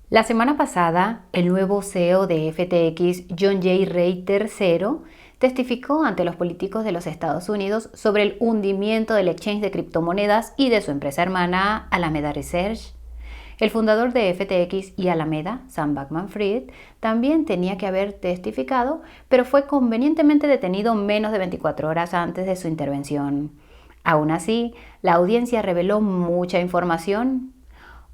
La semana pasada, el nuevo CEO de FTX, John J. Ray III, testificó ante los políticos de los Estados Unidos sobre el hundimiento del exchange de criptomonedas y de su empresa hermana Alameda Research. El fundador de FTX y Alameda, Sam Bankman-Fried, también tenía que haber testificado, pero fue convenientemente detenido menos de 24 horas antes de su intervención. Aún así, la audiencia reveló mucha información.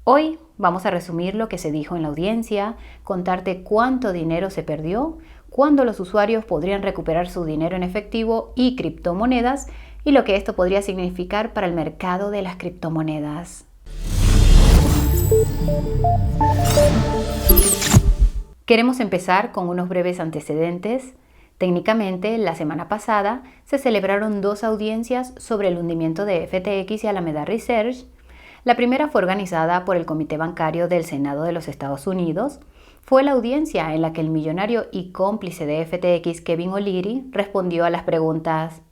Hoy vamos a resumir lo que se dijo en la audiencia, contarte cuánto dinero se perdió, cuándo los usuarios podrían recuperar su dinero en efectivo y criptomonedas y lo que esto podría significar para el mercado de las criptomonedas. Queremos empezar con unos breves antecedentes. Técnicamente, la semana pasada se celebraron dos audiencias sobre el hundimiento de FTX y Alameda Research. La primera fue organizada por el Comité Bancario del Senado de los Estados Unidos. Fue la audiencia en la que el millonario y cómplice de FTX, Kevin O'Leary, respondió a las preguntas.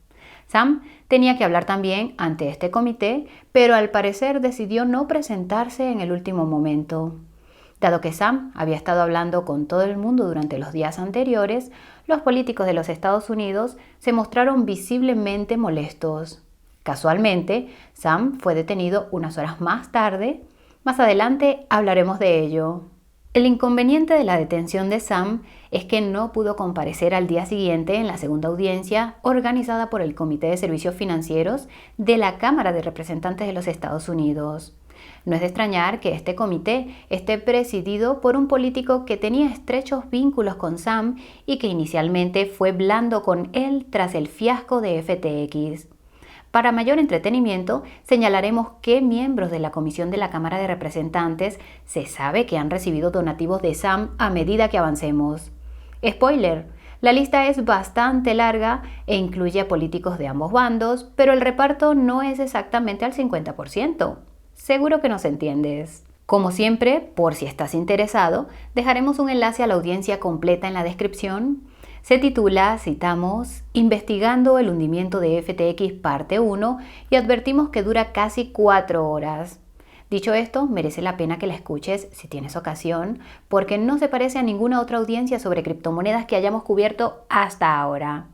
Sam tenía que hablar también ante este comité, pero al parecer decidió no presentarse en el último momento. Dado que Sam había estado hablando con todo el mundo durante los días anteriores, los políticos de los Estados Unidos se mostraron visiblemente molestos. Casualmente, Sam fue detenido unas horas más tarde. Más adelante hablaremos de ello. El inconveniente de la detención de Sam es que no pudo comparecer al día siguiente en la segunda audiencia organizada por el Comité de Servicios Financieros de la Cámara de Representantes de los Estados Unidos. No es de extrañar que este comité esté presidido por un político que tenía estrechos vínculos con Sam y que inicialmente fue blando con él tras el fiasco de FTX. Para mayor entretenimiento, señalaremos qué miembros de la Comisión de la Cámara de Representantes se sabe que han recibido donativos de Sam a medida que avancemos. Spoiler, la lista es bastante larga e incluye a políticos de ambos bandos, pero el reparto no es exactamente al 50%. Seguro que nos entiendes. Como siempre, por si estás interesado, dejaremos un enlace a la audiencia completa en la descripción. Se titula, citamos, Investigando el hundimiento de FTX parte 1 y advertimos que dura casi 4 horas. Dicho esto, merece la pena que la escuches si tienes ocasión, porque no se parece a ninguna otra audiencia sobre criptomonedas que hayamos cubierto hasta ahora.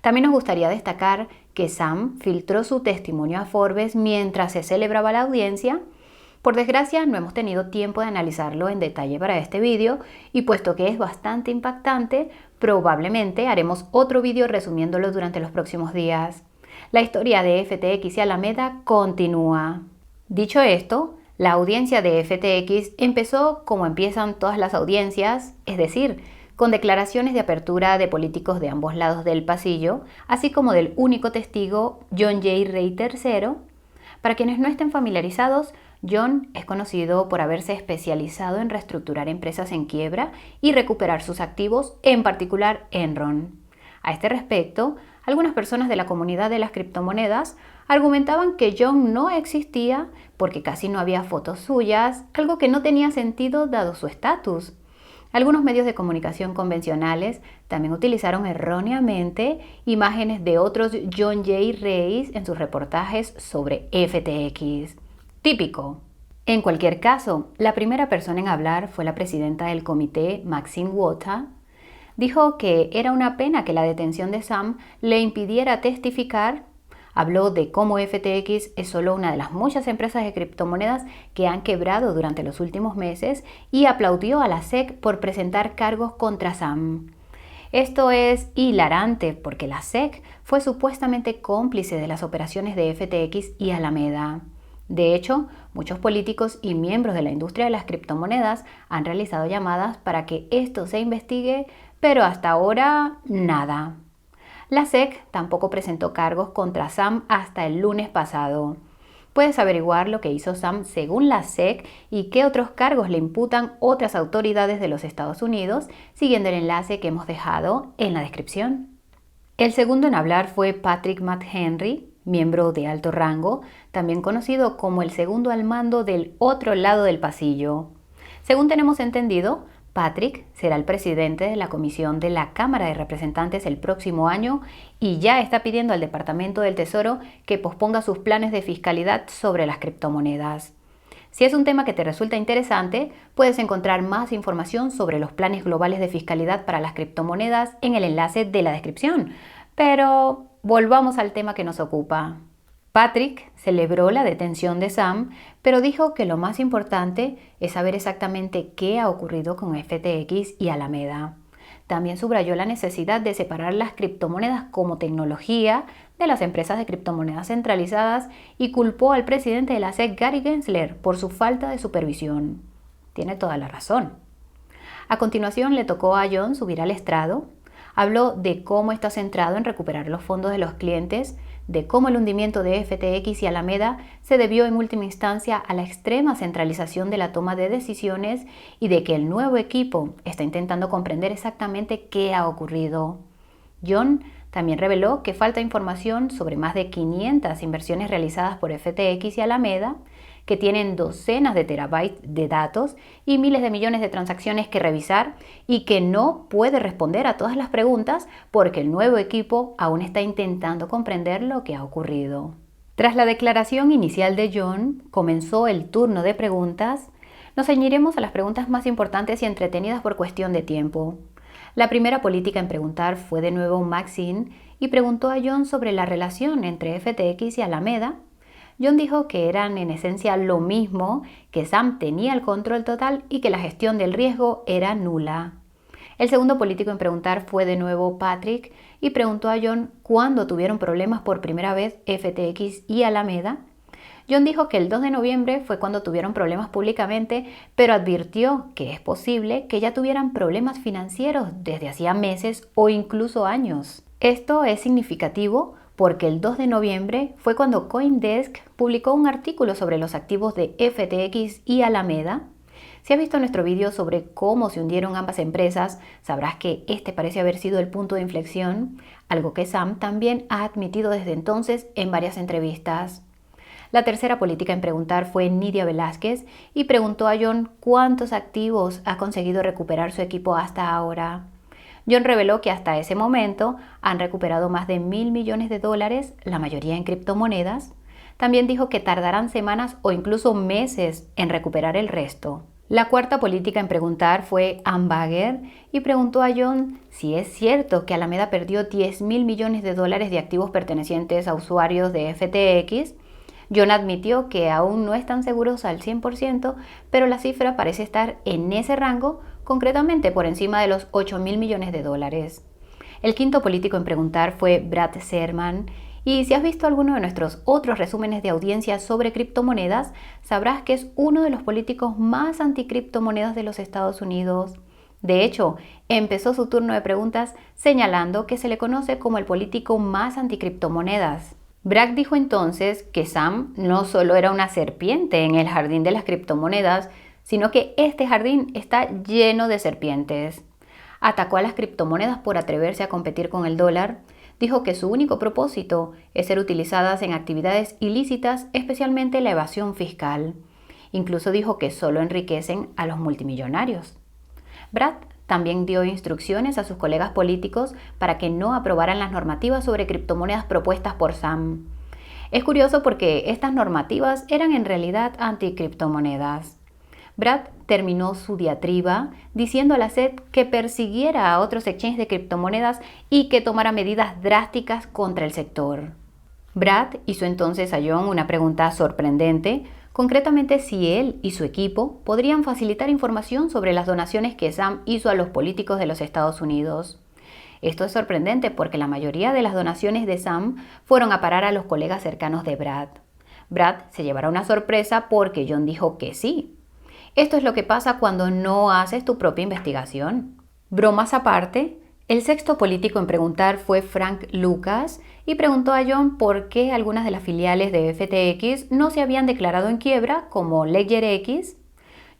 También nos gustaría destacar que Sam filtró su testimonio a Forbes mientras se celebraba la audiencia. Por desgracia, no hemos tenido tiempo de analizarlo en detalle para este vídeo y puesto que es bastante impactante, probablemente haremos otro vídeo resumiéndolo durante los próximos días. La historia de FTX y Alameda continúa. Dicho esto, la audiencia de FTX empezó como empiezan todas las audiencias, es decir, con declaraciones de apertura de políticos de ambos lados del pasillo, así como del único testigo, John J. Ray III. Para quienes no estén familiarizados, John es conocido por haberse especializado en reestructurar empresas en quiebra y recuperar sus activos, en particular Enron. A este respecto, algunas personas de la comunidad de las criptomonedas argumentaban que John no existía porque casi no había fotos suyas, algo que no tenía sentido dado su estatus. Algunos medios de comunicación convencionales también utilizaron erróneamente imágenes de otros John J. Rays en sus reportajes sobre FTX. Típico. En cualquier caso, la primera persona en hablar fue la presidenta del comité, Maxine Waters. Dijo que era una pena que la detención de Sam le impidiera testificar. Habló de cómo FTX es solo una de las muchas empresas de criptomonedas que han quebrado durante los últimos meses y aplaudió a la SEC por presentar cargos contra Sam. Esto es hilarante porque la SEC fue supuestamente cómplice de las operaciones de FTX y Alameda. De hecho, muchos políticos y miembros de la industria de las criptomonedas han realizado llamadas para que esto se investigue, pero hasta ahora nada. La SEC tampoco presentó cargos contra Sam hasta el lunes pasado. Puedes averiguar lo que hizo Sam según la SEC y qué otros cargos le imputan otras autoridades de los Estados Unidos siguiendo el enlace que hemos dejado en la descripción. El segundo en hablar fue Patrick McHenry, miembro de alto rango, también conocido como el segundo al mando del otro lado del pasillo. Según tenemos entendido, Patrick será el presidente de la Comisión de la Cámara de Representantes el próximo año y ya está pidiendo al Departamento del Tesoro que posponga sus planes de fiscalidad sobre las criptomonedas. Si es un tema que te resulta interesante, puedes encontrar más información sobre los planes globales de fiscalidad para las criptomonedas en el enlace de la descripción. Pero volvamos al tema que nos ocupa. Patrick celebró la detención de Sam, pero dijo que lo más importante es saber exactamente qué ha ocurrido con FTX y Alameda. También subrayó la necesidad de separar las criptomonedas como tecnología de las empresas de criptomonedas centralizadas y culpó al presidente de la SEC, Gary Gensler, por su falta de supervisión. Tiene toda la razón. A continuación le tocó a John subir al estrado. Habló de cómo está centrado en recuperar los fondos de los clientes, de cómo el hundimiento de FTX y Alameda se debió en última instancia a la extrema centralización de la toma de decisiones y de que el nuevo equipo está intentando comprender exactamente qué ha ocurrido. John también reveló que falta información sobre más de 500 inversiones realizadas por FTX y Alameda, que tienen docenas de terabytes de datos y miles de millones de transacciones que revisar y que no puede responder a todas las preguntas porque el nuevo equipo aún está intentando comprender lo que ha ocurrido. Tras la declaración inicial de John, comenzó el turno de preguntas. Nos ceñiremos a las preguntas más importantes y entretenidas por cuestión de tiempo. La primera política en preguntar fue de nuevo Maxine y preguntó a John sobre la relación entre FTX y Alameda. John dijo que eran en esencia lo mismo, que Sam tenía el control total y que la gestión del riesgo era nula. El segundo político en preguntar fue de nuevo Patrick y preguntó a John cuándo tuvieron problemas por primera vez FTX y Alameda. John dijo que el 2 de noviembre fue cuando tuvieron problemas públicamente, pero advirtió que es posible que ya tuvieran problemas financieros desde hacía meses o incluso años. Esto es significativo porque el 2 de noviembre fue cuando CoinDesk publicó un artículo sobre los activos de FTX y Alameda. Si has visto nuestro video sobre cómo se hundieron ambas empresas, sabrás que este parece haber sido el punto de inflexión, algo que Sam también ha admitido desde entonces en varias entrevistas. La tercera política en preguntar fue Nidia Velázquez y preguntó a John cuántos activos ha conseguido recuperar su equipo hasta ahora. John reveló que hasta ese momento han recuperado más de $1.000 millones, la mayoría en criptomonedas. También dijo que tardarán semanas o incluso meses en recuperar el resto. La cuarta política en preguntar fue Ann Bagger y preguntó a John si es cierto que Alameda perdió $10.000 millones de activos pertenecientes a usuarios de FTX. John admitió que aún no están seguros al 100%, pero la cifra parece estar en ese rango, concretamente por encima de los $8.000 millones. El quinto político en preguntar fue Brad Sherman, y si has visto alguno de nuestros otros resúmenes de audiencia sobre criptomonedas, sabrás que es uno de los políticos más anticriptomonedas de los Estados Unidos. De hecho, empezó su turno de preguntas señalando que se le conoce como el político más anticriptomonedas. Bragg dijo entonces que Sam no solo era una serpiente en el jardín de las criptomonedas, sino que este jardín está lleno de serpientes. Atacó a las criptomonedas por atreverse a competir con el dólar. Dijo que su único propósito es ser utilizadas en actividades ilícitas, especialmente la evasión fiscal. Incluso dijo que solo enriquecen a los multimillonarios. Brad también dio instrucciones a sus colegas políticos para que no aprobaran las normativas sobre criptomonedas propuestas por Sam. Es curioso porque estas normativas eran en realidad anticriptomonedas. Brad terminó su diatriba diciendo a la SEC que persiguiera a otros exchanges de criptomonedas y que tomara medidas drásticas contra el sector. Brad hizo entonces a John una pregunta sorprendente, concretamente si él y su equipo podrían facilitar información sobre las donaciones que Sam hizo a los políticos de los Estados Unidos. Esto es sorprendente porque la mayoría de las donaciones de Sam fueron a parar a los colegas cercanos de Brad. Brad se llevará una sorpresa porque John dijo que sí. Esto es lo que pasa cuando no haces tu propia investigación. Bromas aparte, el sexto político en preguntar fue Frank Lucas y preguntó a John por qué algunas de las filiales de FTX no se habían declarado en quiebra, como LedgerX.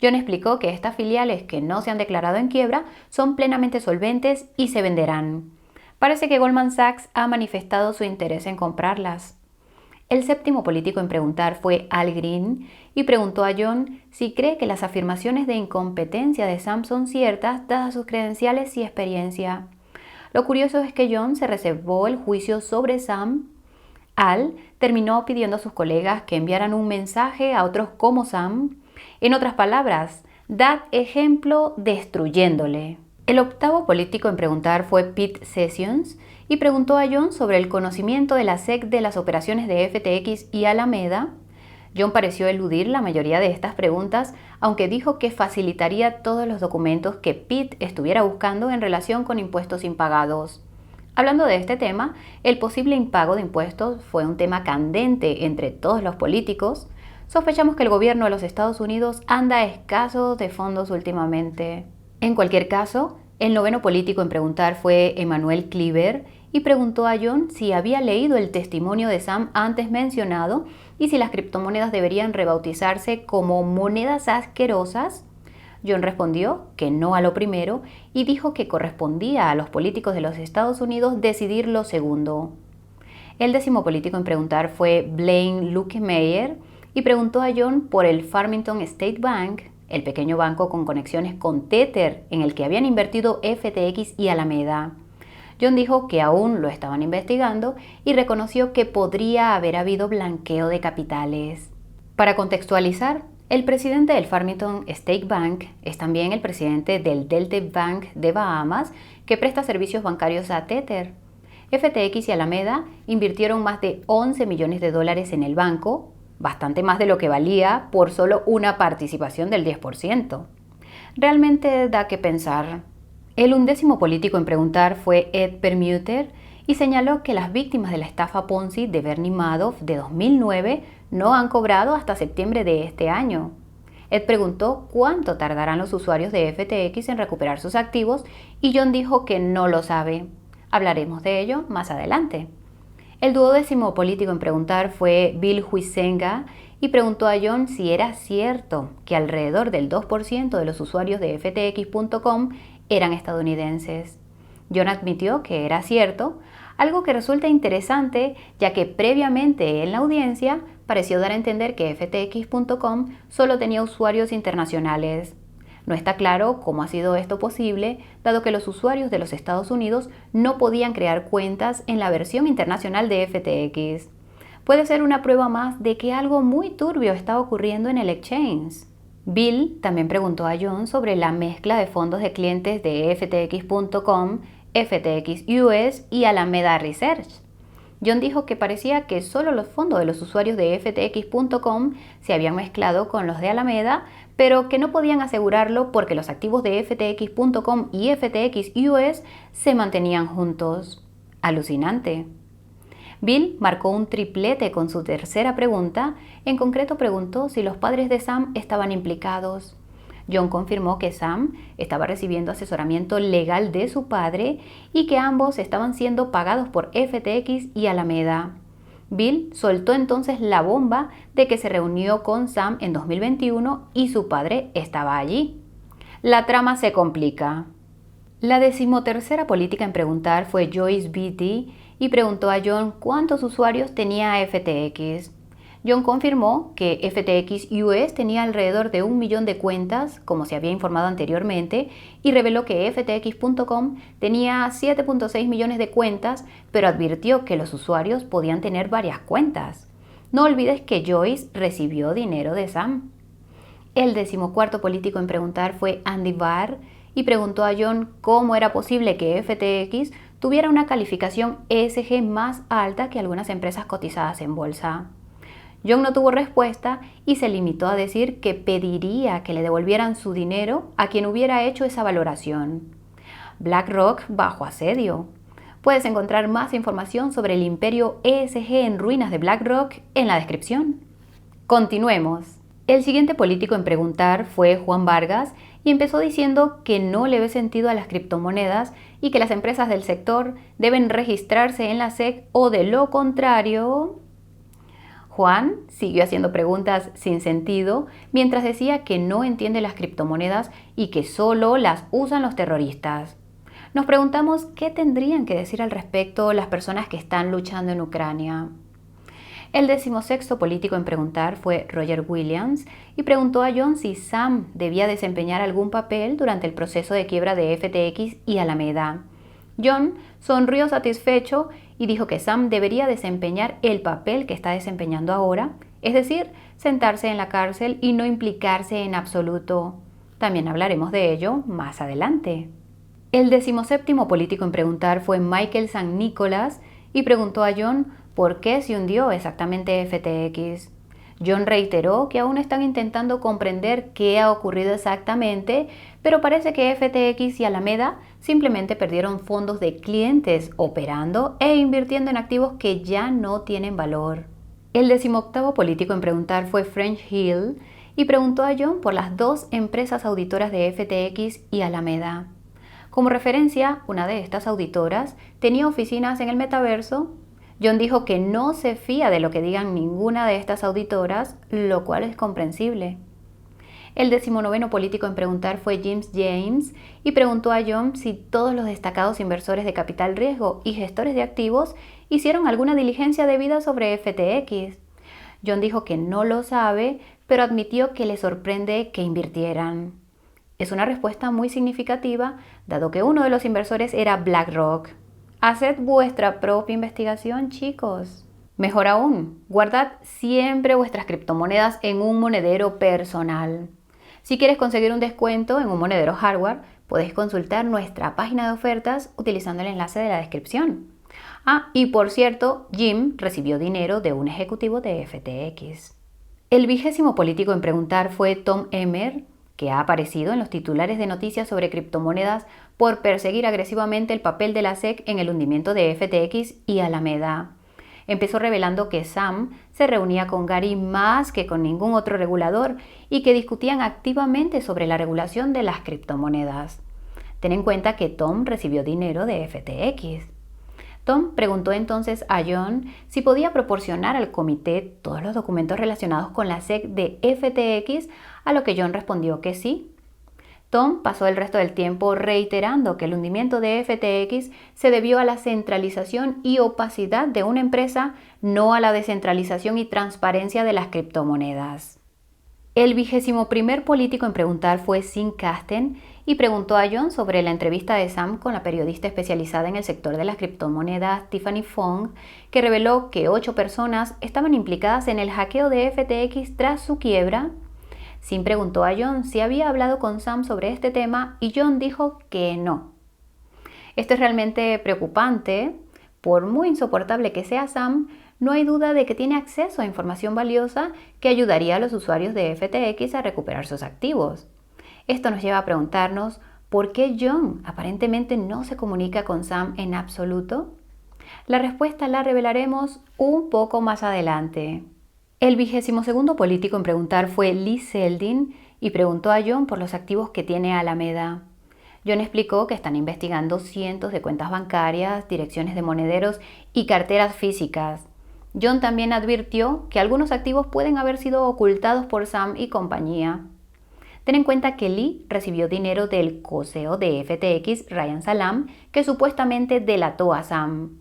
John explicó que estas filiales que no se han declarado en quiebra son plenamente solventes y se venderán. Parece que Goldman Sachs ha manifestado su interés en comprarlas. El séptimo político en preguntar fue Al Green y preguntó a John si cree que las afirmaciones de incompetencia de Sam son ciertas dadas sus credenciales y experiencia. Lo curioso es que John se reservó el juicio sobre Sam. Al terminó pidiendo a sus colegas que enviaran un mensaje a otros como Sam En otras palabras, dad ejemplo destruyéndole. El octavo político en preguntar fue Pete Sessions y preguntó a John sobre el conocimiento de la SEC de las operaciones de FTX y Alameda. John pareció eludir la mayoría de estas preguntas, aunque dijo que facilitaría todos los documentos que Pete estuviera buscando en relación con impuestos impagados. Hablando de este tema, el posible impago de impuestos fue un tema candente entre todos los políticos. Sospechamos que el gobierno de los Estados Unidos anda escaso de fondos últimamente. En cualquier caso, el noveno político en preguntar fue Emanuel Cleaver y preguntó a John si había leído el testimonio de Sam antes mencionado y si las criptomonedas deberían rebautizarse como monedas asquerosas. John respondió que no a lo primero y dijo que correspondía a los políticos de los Estados Unidos decidir lo segundo. El décimo político en preguntar fue Blaine Luetkemeyer y preguntó a John por el Farmington State Bank, el pequeño banco con conexiones con Tether en el que habían invertido FTX y Alameda. John dijo que aún lo estaban investigando y reconoció que podría haber habido blanqueo de capitales. Para contextualizar, el presidente del Farmington State Bank es también el presidente del Delta Bank de Bahamas, que presta servicios bancarios a Tether. FTX y Alameda invirtieron más de 11 millones de dólares en el banco, bastante más de lo que valía por solo una participación del 10%. Realmente da que pensar. El undécimo político en preguntar fue Ed Perlmutter y señaló que las víctimas de la estafa Ponzi de Bernie Madoff de 2009 no han cobrado hasta septiembre de este año. Ed preguntó cuánto tardarán los usuarios de FTX en recuperar sus activos y John dijo que no lo sabe. Hablaremos de ello más adelante. El duodécimo político en preguntar fue Bill Huizenga y preguntó a John si era cierto que alrededor del 2% de los usuarios de FTX.com eran estadounidenses. John admitió que era cierto, algo que resulta interesante ya que previamente en la audiencia pareció dar a entender que FTX.com solo tenía usuarios internacionales. No está claro cómo ha sido esto posible, dado que los usuarios de los Estados Unidos no podían crear cuentas en la versión internacional de FTX. Puede ser una prueba más de que algo muy turbio está ocurriendo en el exchange. Bill también preguntó a John sobre la mezcla de fondos de clientes de FTX.com, FTX US y Alameda Research. John dijo que parecía que solo los fondos de los usuarios de FTX.com se habían mezclado con los de Alameda, pero que no podían asegurarlo porque los activos de FTX.com y FTX US se mantenían juntos. Alucinante. Bill marcó un triplete con su tercera pregunta, en concreto preguntó si los padres de Sam estaban implicados. John confirmó que Sam estaba recibiendo asesoramiento legal de su padre y que ambos estaban siendo pagados por FTX y Alameda. Bill soltó entonces la bomba de que se reunió con Sam en 2021 y su padre estaba allí. La trama se complica. La decimotercera política en preguntar fue Joyce Beatty y preguntó a John cuántos usuarios tenía FTX. John confirmó que FTX US tenía alrededor de 1 millón de cuentas, como se había informado anteriormente, y reveló que FTX.com tenía 7.6 millones de cuentas, pero advirtió que los usuarios podían tener varias cuentas. No olvides que Joyce recibió dinero de Sam. El decimocuarto político en preguntar fue Andy Barr y preguntó a John cómo era posible que FTX tuviera una calificación ESG más alta que algunas empresas cotizadas en bolsa. John no tuvo respuesta y se limitó a decir que pediría que le devolvieran su dinero a quien hubiera hecho esa valoración. BlackRock bajo asedio. Puedes encontrar más información sobre el imperio ESG en ruinas de BlackRock en la descripción. Continuemos. El siguiente político en preguntar fue Juan Vargas y empezó diciendo que no le ve sentido a las criptomonedas y que las empresas del sector deben registrarse en la SEC o de lo contrario. Juan siguió haciendo preguntas sin sentido mientras decía que no entiende las criptomonedas y que solo las usan los terroristas. Nos preguntamos qué tendrían que decir al respecto las personas que están luchando en Ucrania. El decimosexto político en preguntar fue Roger Williams y preguntó a John si Sam debía desempeñar algún papel durante el proceso de quiebra de FTX y Alameda. John sonrió satisfecho y dijo que Sam debería desempeñar el papel que está desempeñando ahora es decir, sentarse en la cárcel y no implicarse en absoluto. También hablaremos de ello más adelante. El 17º político en preguntar fue Michael St. Nicholas y preguntó a John por qué se hundió exactamente FTX. John reiteró que aún están intentando comprender qué ha ocurrido exactamente, pero parece que FTX y Alameda simplemente perdieron fondos de clientes operando e invirtiendo en activos que ya no tienen valor. El 18º político en preguntar fue French Hill y preguntó a John por las dos empresas auditoras de FTX y Alameda. Como referencia, una de estas auditoras tenía oficinas en el metaverso. John dijo que no se fía de lo que digan ninguna de estas auditoras, lo cual es comprensible. El 19º político en preguntar fue James y preguntó a John si todos los destacados inversores de capital riesgo y gestores de activos hicieron alguna diligencia debida sobre FTX. John dijo que no lo sabe, pero admitió que le sorprende que invirtieran. Es una respuesta muy significativa, dado que uno de los inversores era BlackRock. Haced vuestra propia investigación, chicos. Mejor aún, guardad siempre vuestras criptomonedas en un monedero personal. Si quieres conseguir un descuento en un monedero hardware, podéis consultar nuestra página de ofertas utilizando el enlace de la descripción. Y por cierto, Jim recibió dinero de un ejecutivo de FTX. El 20º político en preguntar fue Tom Emmer, que ha aparecido en los titulares de noticias sobre criptomonedas por perseguir agresivamente el papel de la SEC en el hundimiento de FTX y Alameda. Empezó revelando que Sam se reunía con Gary más que con ningún otro regulador y que discutían activamente sobre la regulación de las criptomonedas. Ten en cuenta que Tom recibió dinero de FTX. Tom preguntó entonces a John si podía proporcionar al comité todos los documentos relacionados con la SEC de FTX, a lo que John respondió que sí. Tom pasó el resto del tiempo reiterando que el hundimiento de FTX se debió a la centralización y opacidad de una empresa, no a la descentralización y transparencia de las criptomonedas. El 21º político en preguntar fue Sean Casten y preguntó a John sobre la entrevista de Sam con la periodista especializada en el sector de las criptomonedas Tiffany Fong, que reveló que 8 personas estaban implicadas en el hackeo de FTX tras su quiebra. Sean preguntó a John si había hablado con Sam sobre este tema y John dijo que no. Esto es realmente preocupante. Por muy insoportable que sea Sam, no hay duda de que tiene acceso a información valiosa que ayudaría a los usuarios de FTX a recuperar sus activos. Esto nos lleva a preguntarnos ¿por qué John aparentemente no se comunica con Sam en absoluto? La respuesta la revelaremos un poco más adelante. El 22º político en preguntar fue Lee Zeldin y preguntó a John por los activos que tiene Alameda. John explicó que están investigando cientos de cuentas bancarias, direcciones de monederos y carteras físicas. John también advirtió que algunos activos pueden haber sido ocultados por Sam y compañía. Ten en cuenta que Lee recibió dinero del co-CEO de FTX, Ryan Salam, que supuestamente delató a Sam.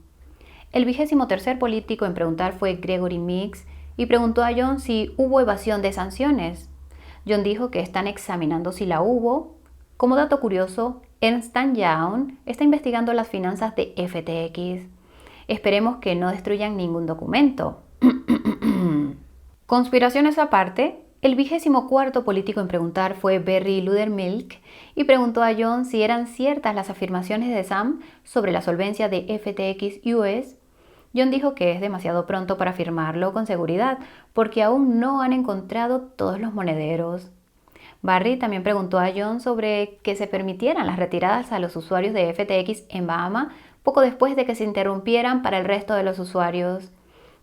El 23º político en preguntar fue Gregory Meeks y preguntó a John si hubo evasión de sanciones. John dijo que están examinando si la hubo. Como dato curioso, Ernst & Young está investigando las finanzas de FTX. Esperemos que no destruyan ningún documento. Conspiraciones aparte, el 24º político en preguntar fue Barry Ludermilk y preguntó a John si eran ciertas las afirmaciones de Sam sobre la solvencia de FTX US. John dijo que es demasiado pronto para afirmarlo con seguridad porque aún no han encontrado todos los monederos. Barry también preguntó a John sobre que se permitieran las retiradas a los usuarios de FTX en Bahamas poco después de que se interrumpieran para el resto de los usuarios.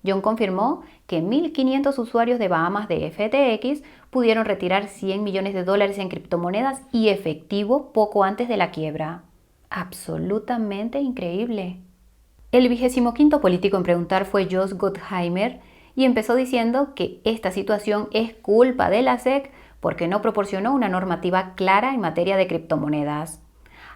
John confirmó que 1.500 usuarios de Bahamas de FTX pudieron retirar $100 millones en criptomonedas y efectivo poco antes de la quiebra. Absolutamente increíble. El 25º político en preguntar fue Josh Gottheimer y empezó diciendo que esta situación es culpa de la SEC porque no proporcionó una normativa clara en materia de criptomonedas.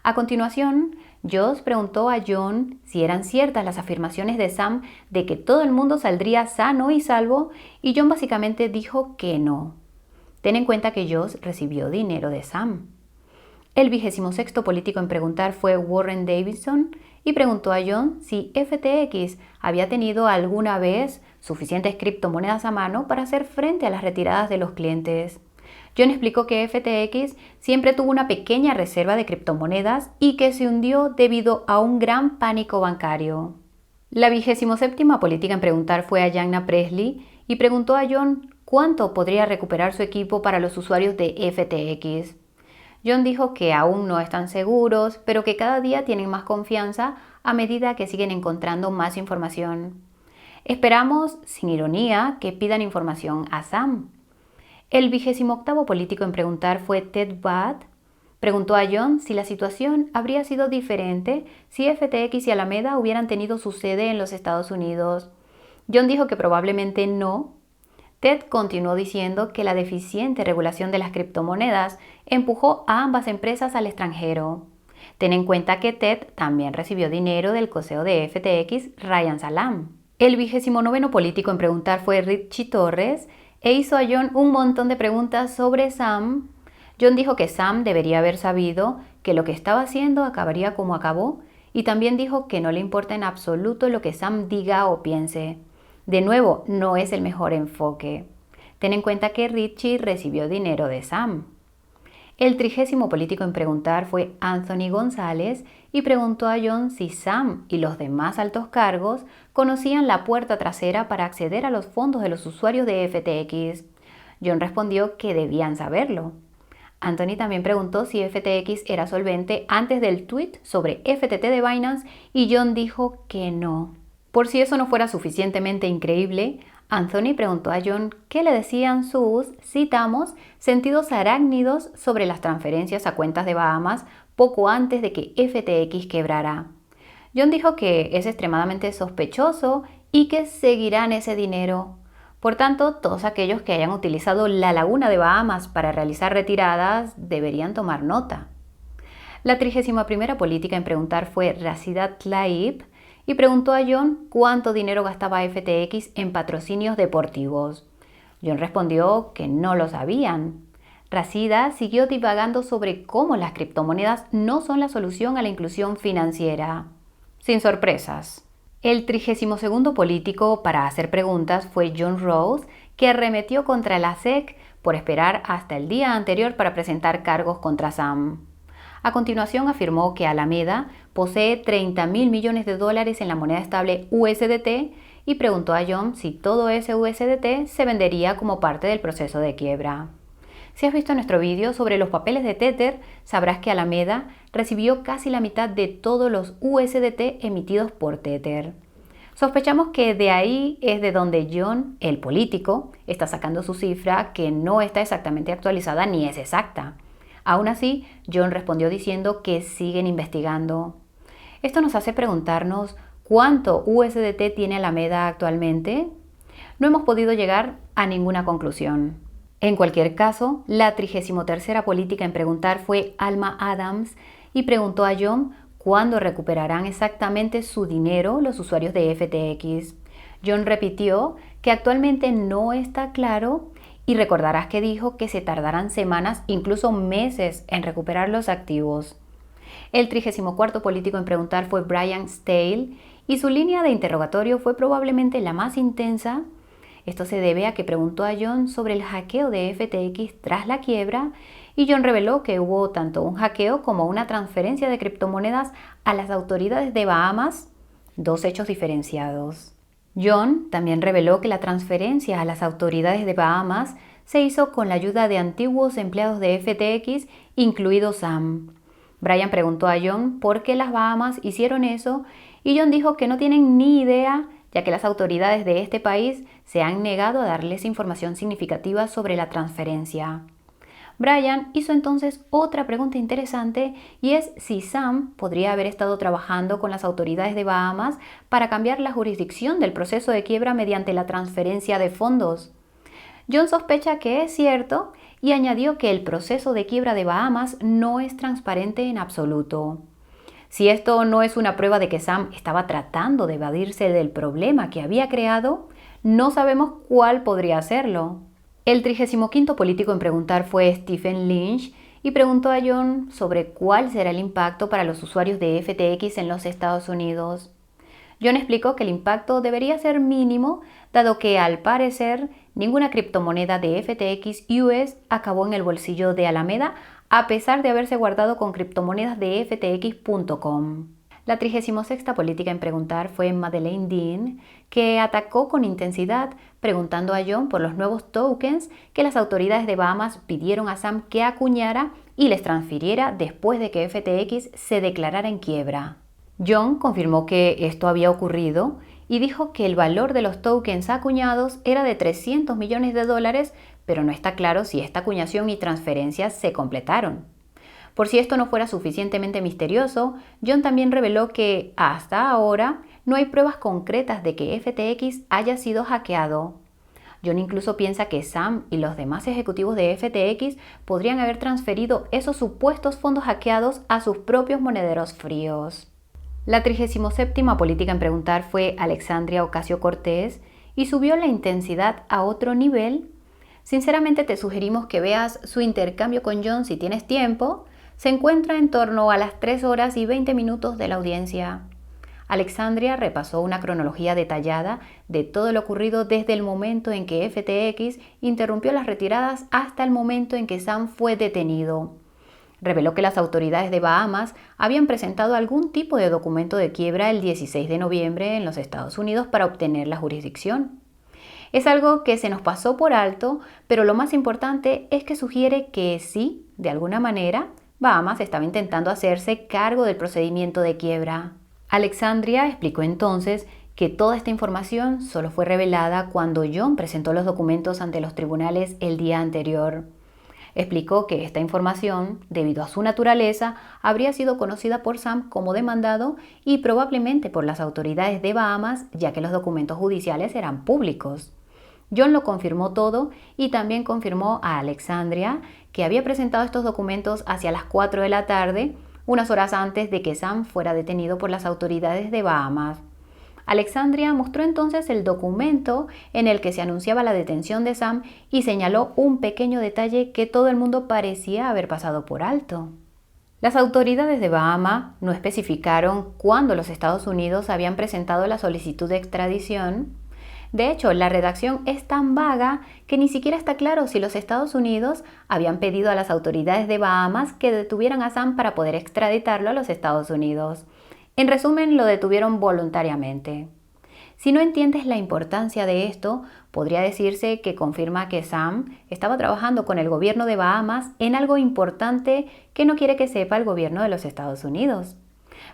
A continuación, Josh preguntó a John si eran ciertas las afirmaciones de Sam de que todo el mundo saldría sano y salvo, y John básicamente dijo que no. Ten en cuenta que Josh recibió dinero de Sam. El 26º político en preguntar fue Warren Davidson y preguntó a John si FTX había tenido alguna vez suficientes criptomonedas a mano para hacer frente a las retiradas de los clientes. John explicó que FTX siempre tuvo una pequeña reserva de criptomonedas y que se hundió debido a un gran pánico bancario. La 27ª política en preguntar fue Ayanna Pressley y preguntó a John cuánto podría recuperar su equipo para los usuarios de FTX. John dijo que aún no están seguros, pero que cada día tienen más confianza a medida que siguen encontrando más información. Esperamos, sin ironía, que pidan información a Sam. El 28º político en preguntar fue Ted Budd. Preguntó a John si la situación habría sido diferente si FTX y Alameda hubieran tenido su sede en los Estados Unidos. John dijo que probablemente no. Ted continuó diciendo que la deficiente regulación de las criptomonedas empujó a ambas empresas al extranjero. Ten en cuenta que Ted también recibió dinero del CEO de FTX, Ryan Salam. El 29º político en preguntar fue Richie Torres e hizo a John un montón de preguntas sobre Sam. John dijo que Sam debería haber sabido que lo que estaba haciendo acabaría como acabó y también dijo que no le importa en absoluto lo que Sam diga o piense. De nuevo, no es el mejor enfoque. Ten en cuenta que Richie recibió dinero de Sam. El 30º político en preguntar fue Anthony González y preguntó a John si Sam y los demás altos cargos conocían la puerta trasera para acceder a los fondos de los usuarios de FTX. John respondió que debían saberlo. Anthony también preguntó si FTX era solvente antes del tweet sobre FTT de Binance y John dijo que no. Por si eso no fuera suficientemente increíble, Anthony preguntó a John qué le decían sus, citamos, sentidos arácnidos sobre las transferencias a cuentas de Bahamas poco antes de que FTX quebrara. John dijo que es extremadamente sospechoso y que seguirán ese dinero. Por tanto, todos aquellos que hayan utilizado la laguna de Bahamas para realizar retiradas deberían tomar nota. La 31ª política en preguntar fue Rashida Tlaib y preguntó a John cuánto dinero gastaba FTX en patrocinios deportivos. John respondió que no lo sabían. Rashida siguió divagando sobre cómo las criptomonedas no son la solución a la inclusión financiera. Sin sorpresas. El 32º político para hacer preguntas fue John Rose, que arremetió contra la SEC por esperar hasta el día anterior para presentar cargos contra Sam. A continuación afirmó que Alameda posee $30.000 millones en la moneda estable USDT y preguntó a John si todo ese USDT se vendería como parte del proceso de quiebra. Si has visto nuestro vídeo sobre los papeles de Tether, sabrás que Alameda recibió casi la mitad de todos los USDT emitidos por Tether. Sospechamos que de ahí es de donde John, el político, está sacando su cifra que no está exactamente actualizada ni es exacta. Aún así, John respondió diciendo que siguen investigando. Esto nos hace preguntarnos ¿cuánto USDT tiene Alameda actualmente? No hemos podido llegar a ninguna conclusión. En cualquier caso, la 33ª política en preguntar fue Alma Adams y preguntó a John cuándo recuperarán exactamente su dinero los usuarios de FTX. John repitió que actualmente no está claro y recordarás que dijo que se tardarán semanas, incluso meses, en recuperar los activos. El 34º político en preguntar fue Brian Stale y su línea de interrogatorio fue probablemente la más intensa. Esto se debe a que preguntó a John sobre el hackeo de FTX tras la quiebra y John reveló que hubo tanto un hackeo como una transferencia de criptomonedas a las autoridades de Bahamas, dos hechos diferenciados. John también reveló que la transferencia a las autoridades de Bahamas se hizo con la ayuda de antiguos empleados de FTX, incluido Sam. Brian preguntó a John por qué las Bahamas hicieron eso y John dijo que no tienen ni idea, ya que las autoridades de este país se han negado a darles información significativa sobre la transferencia. Brian hizo entonces otra pregunta interesante y es si Sam podría haber estado trabajando con las autoridades de Bahamas para cambiar la jurisdicción del proceso de quiebra mediante la transferencia de fondos. John sospecha que es cierto y añadió que el proceso de quiebra de Bahamas no es transparente en absoluto. Si esto no es una prueba de que Sam estaba tratando de evadirse del problema que había creado, no sabemos cuál podría hacerlo. El 35º político en preguntar fue Stephen Lynch y preguntó a John sobre cuál será el impacto para los usuarios de FTX en los Estados Unidos. John explicó que el impacto debería ser mínimo, dado que al parecer ninguna criptomoneda de FTX US acabó en el bolsillo de Alameda, a pesar de haberse guardado con criptomonedas de ftx.com. La 36ª política en preguntar fue Madeleine Dean, que atacó con intensidad preguntando a John por los nuevos tokens que las autoridades de Bahamas pidieron a Sam que acuñara y les transfiriera después de que FTX se declarara en quiebra. John confirmó que esto había ocurrido y dijo que el valor de los tokens acuñados era de $300 millones, pero no está claro si esta acuñación y transferencias se completaron. Por si esto no fuera suficientemente misterioso, John también reveló que, hasta ahora, no hay pruebas concretas de que FTX haya sido hackeado. John incluso piensa que Sam y los demás ejecutivos de FTX podrían haber transferido esos supuestos fondos hackeados a sus propios monederos fríos. La 37ª política en preguntar fue Alexandria Ocasio-Cortez y subió la intensidad a otro nivel. Sinceramente te sugerimos que veas su intercambio con John si tienes tiempo. Se encuentra en torno a las 3 horas y 20 minutos de la audiencia. Alexandria repasó una cronología detallada de todo lo ocurrido desde el momento en que FTX interrumpió las retiradas hasta el momento en que Sam fue detenido. Reveló que las autoridades de Bahamas habían presentado algún tipo de documento de quiebra el 16 de noviembre en los Estados Unidos para obtener la jurisdicción. Es algo que se nos pasó por alto, pero lo más importante es que sugiere que sí, de alguna manera, Bahamas estaba intentando hacerse cargo del procedimiento de quiebra. Alexandria explicó entonces que toda esta información solo fue revelada cuando John presentó los documentos ante los tribunales el día anterior. Explicó que esta información, debido a su naturaleza, habría sido conocida por Sam como demandado y probablemente por las autoridades de Bahamas, ya que los documentos judiciales eran públicos. John lo confirmó todo y también confirmó a Alexandria que había presentado estos documentos hacia las 4 de la tarde, unas horas antes de que Sam fuera detenido por las autoridades de Bahamas. Alexandria mostró entonces el documento en el que se anunciaba la detención de Sam y señaló un pequeño detalle que todo el mundo parecía haber pasado por alto. Las autoridades de Bahamas no especificaron cuándo los Estados Unidos habían presentado la solicitud de extradición. De hecho, la redacción es tan vaga que ni siquiera está claro si los Estados Unidos habían pedido a las autoridades de Bahamas que detuvieran a Sam para poder extraditarlo a los Estados Unidos. En resumen, lo detuvieron voluntariamente. Si no entiendes la importancia de esto, podría decirse que confirma que Sam estaba trabajando con el gobierno de Bahamas en algo importante que no quiere que sepa el gobierno de los Estados Unidos.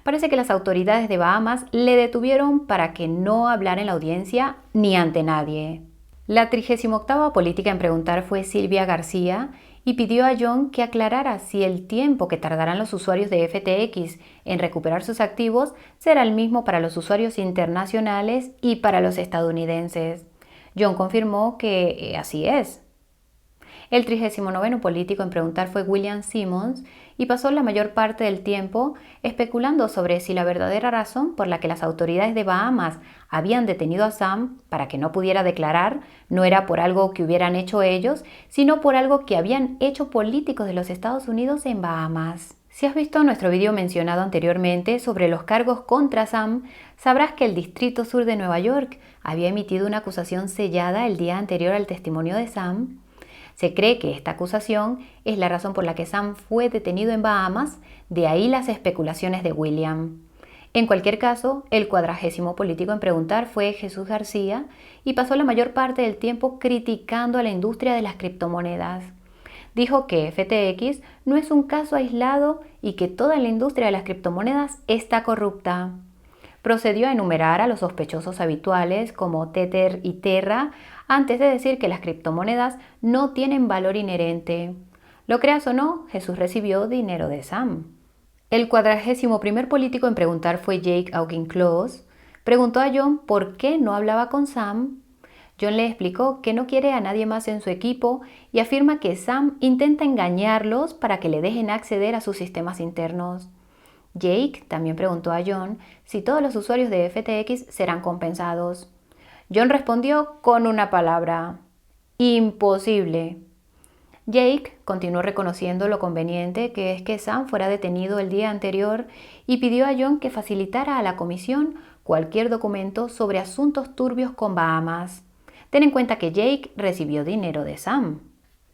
Parece que las autoridades de Bahamas le detuvieron para que no hablara en la audiencia ni ante nadie. La 38ª política en preguntar fue Silvia García y pidió a John que aclarara si el tiempo que tardarán los usuarios de FTX en recuperar sus activos será el mismo para los usuarios internacionales y para los estadounidenses. John confirmó que así es. El 39º político en preguntar fue William Simmons y pasó la mayor parte del tiempo especulando sobre si la verdadera razón por la que las autoridades de Bahamas habían detenido a Sam para que no pudiera declarar no era por algo que hubieran hecho ellos, sino por algo que habían hecho políticos de los Estados Unidos en Bahamas. Si has visto nuestro video mencionado anteriormente sobre los cargos contra Sam, sabrás que el Distrito Sur de Nueva York había emitido una acusación sellada el día anterior al testimonio de Sam. Se cree que esta acusación es la razón por la que Sam fue detenido en Bahamas, de ahí las especulaciones de William. En cualquier caso, el 40º político en preguntar fue Jesús García y pasó la mayor parte del tiempo criticando a la industria de las criptomonedas. Dijo que FTX no es un caso aislado y que toda la industria de las criptomonedas está corrupta. Procedió a enumerar a los sospechosos habituales como Tether y Terra, antes de decir que las criptomonedas no tienen valor inherente. Lo creas o no, Jesús recibió dinero de Sam. El 41º político en preguntar fue Jake Auchincloss. Preguntó a John por qué no hablaba con Sam. John le explicó que no quiere a nadie más en su equipo y afirma que Sam intenta engañarlos para que le dejen acceder a sus sistemas internos. Jake también preguntó a John si todos los usuarios de FTX serán compensados. John respondió con una palabra: imposible. Jake continuó reconociendo lo conveniente que es que Sam fuera detenido el día anterior y pidió a John que facilitara a la comisión cualquier documento sobre asuntos turbios con Bahamas. Ten en cuenta que Jake recibió dinero de Sam.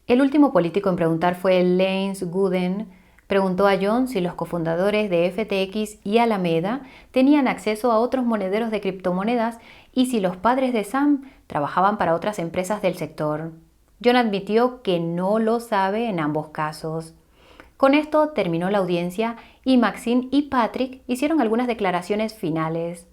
El último político en preguntar fue Lance Gooden. Preguntó a John si los cofundadores de FTX y Alameda tenían acceso a otros monederos de criptomonedas y si los padres de Sam trabajaban para otras empresas del sector. John admitió que no lo sabe en ambos casos. Con esto terminó la audiencia y Maxine y Patrick hicieron algunas declaraciones finales.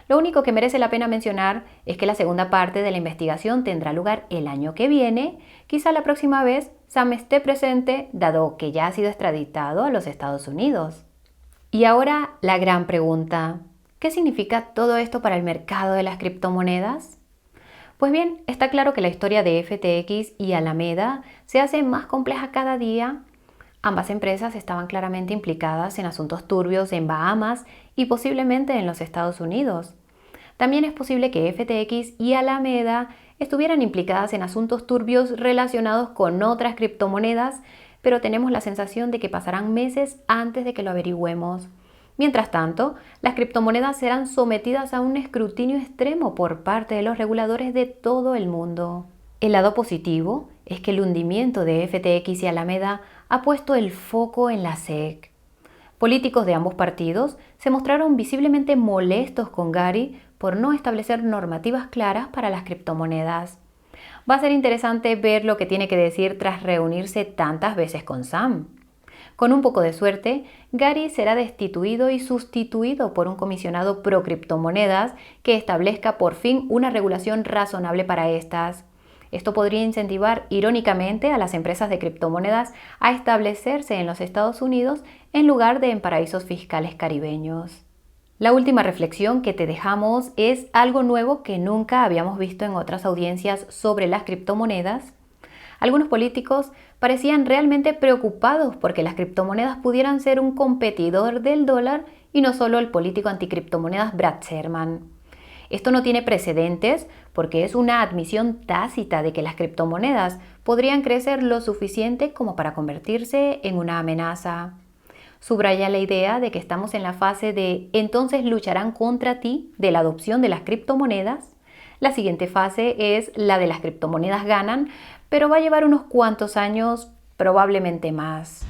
Lo único que merece la pena mencionar es que la segunda parte de la investigación tendrá lugar el año que viene. Quizá la próxima vez Sam esté presente, dado que ya ha sido extraditado a los Estados Unidos. Y ahora la gran pregunta: ¿qué significa todo esto para el mercado de las criptomonedas? Pues bien, está claro que la historia de FTX y Alameda se hace más compleja cada día. Ambas empresas estaban claramente implicadas en asuntos turbios en Bahamas y posiblemente en los Estados Unidos. También es posible que FTX y Alameda estuvieran implicadas en asuntos turbios relacionados con otras criptomonedas, pero tenemos la sensación de que pasarán meses antes de que lo averigüemos. Mientras tanto, las criptomonedas serán sometidas a un escrutinio extremo por parte de los reguladores de todo el mundo. El lado positivo es que el hundimiento de FTX y Alameda ha puesto el foco en la SEC. Políticos de ambos partidos se mostraron visiblemente molestos con Gary por no establecer normativas claras para las criptomonedas. Va a ser interesante ver lo que tiene que decir tras reunirse tantas veces con Sam. Con un poco de suerte, Gary será destituido y sustituido por un comisionado pro criptomonedas que establezca por fin una regulación razonable para estas. Esto podría incentivar, irónicamente, a las empresas de criptomonedas a establecerse en los Estados Unidos en lugar de en paraísos fiscales caribeños. La última reflexión que te dejamos es algo nuevo que nunca habíamos visto en otras audiencias sobre las criptomonedas. Algunos políticos parecían realmente preocupados porque las criptomonedas pudieran ser un competidor del dólar y no solo el político anticriptomonedas Brad Sherman. Esto no tiene precedentes porque es una admisión tácita de que las criptomonedas podrían crecer lo suficiente como para convertirse en una amenaza. Subraya la idea de que estamos en la fase de entonces lucharán contra ti de la adopción de las criptomonedas. La siguiente fase es la de las criptomonedas ganan, pero va a llevar unos cuantos años, probablemente más.